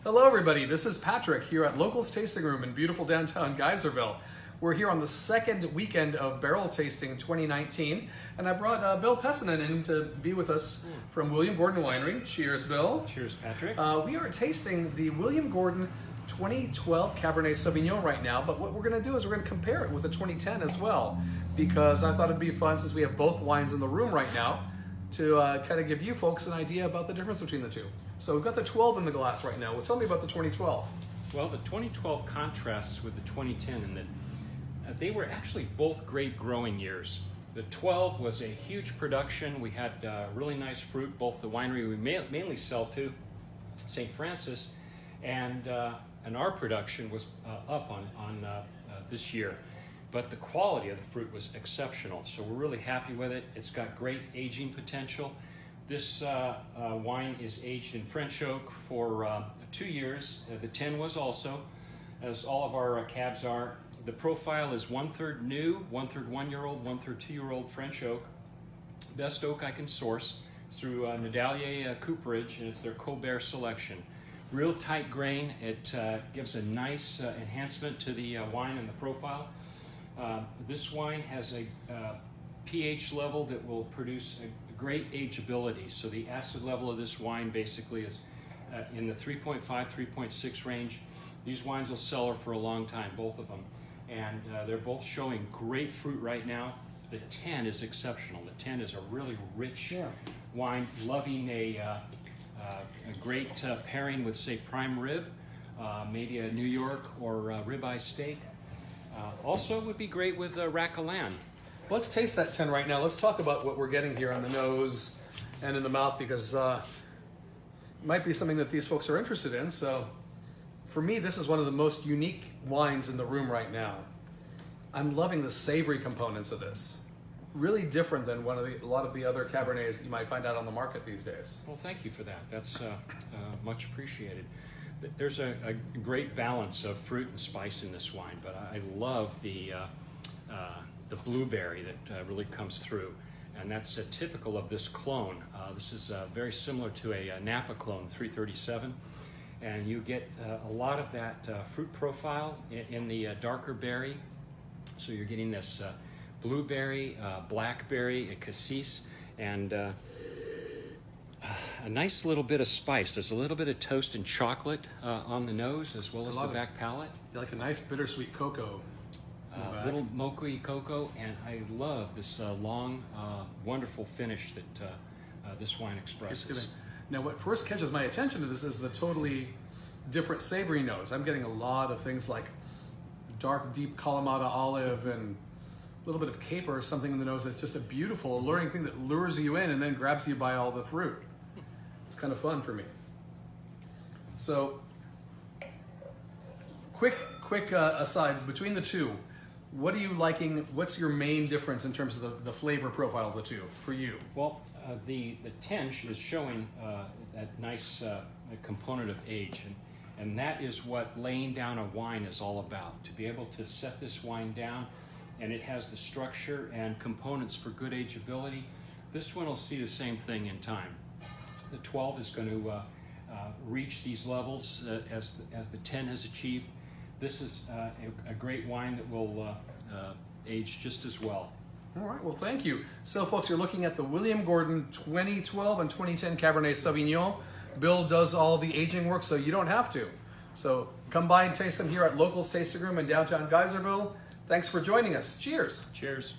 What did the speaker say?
Hello everybody, this is Patrick here at Locals Tasting Room in beautiful downtown Geyserville. We're here on the second weekend of Barrel Tasting 2019, and I brought Bill Pesonen in to be with us from William Gordon Winery. Cheers, Bill. Cheers, Patrick. We are tasting the William Gordon 2012 Cabernet Sauvignon right now, but what we're going to do is we're going to compare it with the 2010 as well, because I thought it'd be fun, since we have both wines in the room right now, to kind of give you folks an idea about the difference between the two. So we've got the 12 in the glass right now. Well, tell me about the 2012. Well, the 2012 contrasts with the 2010 in that they were actually both great growing years. The 12 was a huge production. We had really nice fruit. Both the winery we mainly sell to, St. Francis, and our production was up on this year. But the quality of the fruit was exceptional, so we're really happy with it. It's got great aging potential. This wine is aged in French oak for 2 years. The 10 was also, as all of our cabs are. The profile is 1/3 new, 1/3 1-year-old, 1/3 2-year-old French oak. Best oak I can source through Nadalier Cooperage, and it's their Colbert selection. Real tight grain. It gives a nice enhancement to the wine and the profile. This wine has a pH level that will produce a great ageability. So the acid level of this wine basically is in the 3.5, 3.6 range. These wines will sell for a long time, both of them. And they're both showing great fruit right now. The 10 is exceptional. The 10 is a really rich wine, loving a great pairing with, say, prime rib, maybe a New York or ribeye steak. Also would be great with rack of lamb. Let's taste that 10 right now. Let's talk about what we're getting here on the nose and in the mouth, because it might be something that these folks are interested in. So for me, this is one of the most unique wines in the room right now. I'm loving the savory components of this. Really different than a lot of the other Cabernets you might find out on the market these days. Well, thank you for that. That's much appreciated. There's a great balance of fruit and spice in this wine, but I love the blueberry that really comes through, and that's typical of this clone. This is very similar to a Napa clone 337, and you get a lot of that fruit profile in the darker berry. So you're getting this blueberry, blackberry, a cassis, and a nice little bit of spice. There's a little bit of toast and chocolate on the nose, as well as the back palate. Like a nice bittersweet cocoa. Little mocha cocoa, and I love this long, wonderful finish that this wine expresses. Now, what first catches my attention to this is the totally different savory nose. I'm getting a lot of things like dark, deep Kalamata olive and a little bit of caper or something in the nose. That's just a beautiful, alluring thing that lures you in and then grabs you by all the fruit. It's kind of fun for me. So, quick aside, between the two, what are you liking? What's your main difference in terms of the flavor profile of the two for you? Well, the 10 is showing that nice component of age, and that is what laying down a wine is all about. To be able to set this wine down, and it has the structure and components for good ageability. This one will see the same thing in time. The 12 is going to reach these levels as the 10 has achieved. This is a great wine that will age just as well. All right, well, thank you. So, folks, you're looking at the William Gordon 2012 and 2010 Cabernet Sauvignon. Bill does all the aging work, so you don't have to. So come by and taste them here at Locals Tasting Room in downtown Geyserville. Thanks for joining us. Cheers. Cheers.